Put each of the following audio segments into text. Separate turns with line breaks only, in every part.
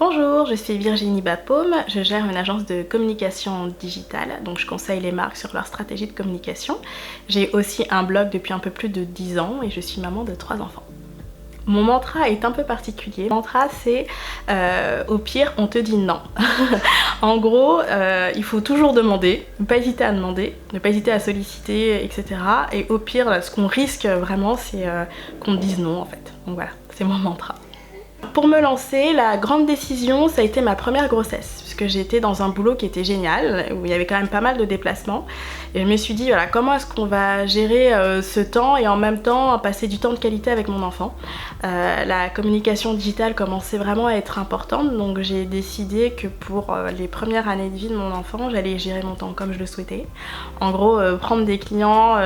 Bonjour, je suis Virginie Bapaume, je gère une agence de communication digitale, donc je conseille les marques sur leur stratégie de communication. J'ai aussi un blog depuis un peu plus de 10 ans et je suis maman de 3 enfants. Mon mantra est un peu particulier. Mon mantra c'est au pire on te dit non. En gros, il faut toujours demander, ne pas hésiter à demander, ne pas hésiter à solliciter, etc. Et au pire, ce qu'on risque vraiment c'est qu'on te dise non en fait. Donc voilà, c'est mon mantra. Pour me lancer, la grande décision, ça a été ma première grossesse, puisque j'étais dans un boulot qui était génial, où il y avait quand même pas mal de déplacements. Et je me suis dit, voilà, comment est-ce qu'on va gérer ce temps et en même temps passer du temps de qualité avec mon enfant. La communication digitale commençait vraiment à être importante, donc j'ai décidé que pour les premières années de vie de mon enfant, j'allais gérer mon temps comme je le souhaitais. En gros, prendre des clients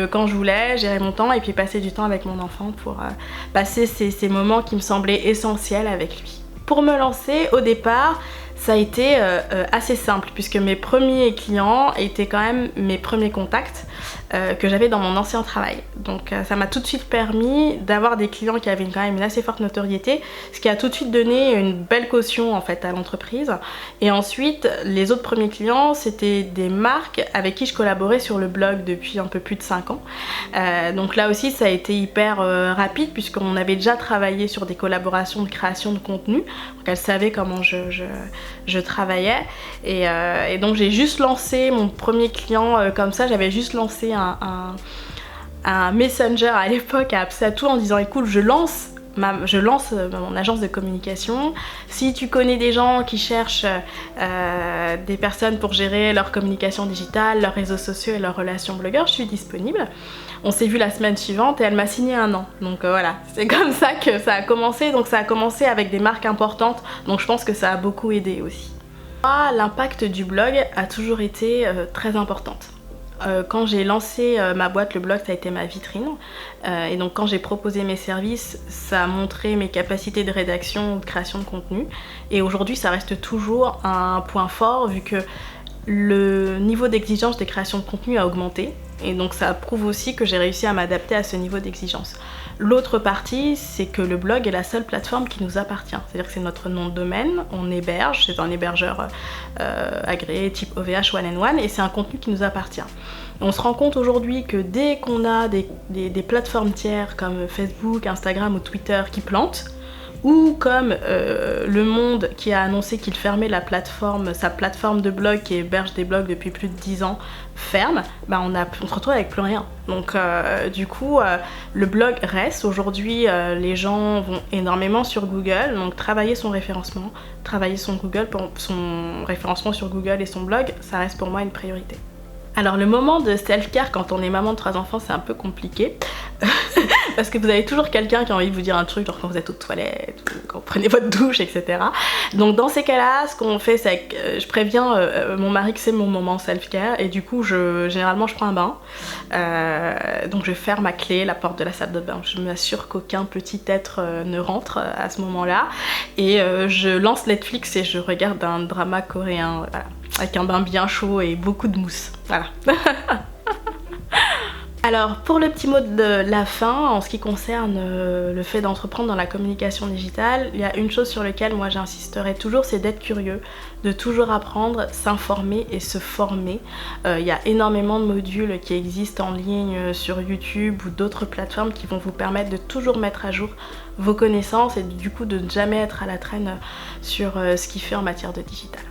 quand je voulais, gérer mon temps et puis passer du temps avec mon enfant pour passer ces moments qui me semblaient essentiels avec lui. Pour me lancer, au départ, ça a été assez simple puisque mes premiers clients étaient quand même mes premiers contacts que j'avais dans mon ancien travail. Donc ça m'a tout de suite permis d'avoir des clients qui avaient quand même une assez forte notoriété, ce qui a tout de suite donné une belle caution en fait à l'entreprise. Et ensuite, les autres premiers clients, c'était des marques avec qui je collaborais sur le blog depuis un peu plus de 5 ans. Donc là aussi, ça a été hyper rapide puisqu'on avait déjà travaillé sur des collaborations de création de contenu. Donc elles savaient comment je travaillais et donc j'ai juste lancé mon premier client comme ça. J'avais juste lancé un messenger à l'époque à Absatou en disant écoute, je lance mon agence de communication. Si tu connais des gens qui cherchent des personnes pour gérer leur communication digitale, leurs réseaux sociaux et leurs relations blogueurs, je suis disponible. On s'est vu la semaine suivante et elle m'a signé 1 an. Donc voilà, c'est comme ça que ça a commencé. Donc ça a commencé avec des marques importantes, donc je pense que ça a beaucoup aidé aussi. L'impact du blog a toujours été très importante. Quand j'ai lancé ma boîte, le blog ça a été ma vitrine et donc quand j'ai proposé mes services, ça a montré mes capacités de rédaction, de création de contenu et aujourd'hui ça reste toujours un point fort vu que le niveau d'exigence des créations de contenu a augmenté et donc ça prouve aussi que j'ai réussi à m'adapter à ce niveau d'exigence. L'autre partie, c'est que le blog est la seule plateforme qui nous appartient. C'est-à-dire que c'est notre nom de domaine, on héberge, c'est un hébergeur agréé type OVH One and One et c'est un contenu qui nous appartient. On se rend compte aujourd'hui que dès qu'on a des plateformes tiers comme Facebook, Instagram ou Twitter qui plantent, ou comme Le Monde qui a annoncé qu'il fermait sa plateforme de blog qui héberge des blogs depuis plus de 10 ans ferme, on se retrouve avec plus rien. Donc du coup le blog reste. Aujourd'hui les gens vont énormément sur Google, donc travailler son référencement, travailler son référencement sur Google et son blog, ça reste pour moi une priorité. Alors le moment de self-care quand on est maman de 3 enfants c'est un peu compliqué parce que vous avez toujours quelqu'un qui a envie de vous dire un truc genre quand vous êtes aux toilettes ou quand vous prenez votre douche etc. Donc dans ces cas-là ce qu'on fait c'est que je préviens mon mari que c'est mon moment self-care et du coup généralement je prends un bain donc je ferme à clé la porte de la salle de bain, je m'assure qu'aucun petit être ne rentre à ce moment-là et je lance Netflix et je regarde un drama coréen voilà, avec un bain bien chaud et beaucoup de mousse, voilà. Alors pour le petit mot de la fin, en ce qui concerne le fait d'entreprendre dans la communication digitale, il y a une chose sur laquelle moi j'insisterai toujours, c'est d'être curieux, de toujours apprendre, s'informer et se former. Il y a énormément de modules qui existent en ligne sur YouTube ou d'autres plateformes qui vont vous permettre de toujours mettre à jour vos connaissances et du coup de ne jamais être à la traîne sur ce qui fait en matière de digital.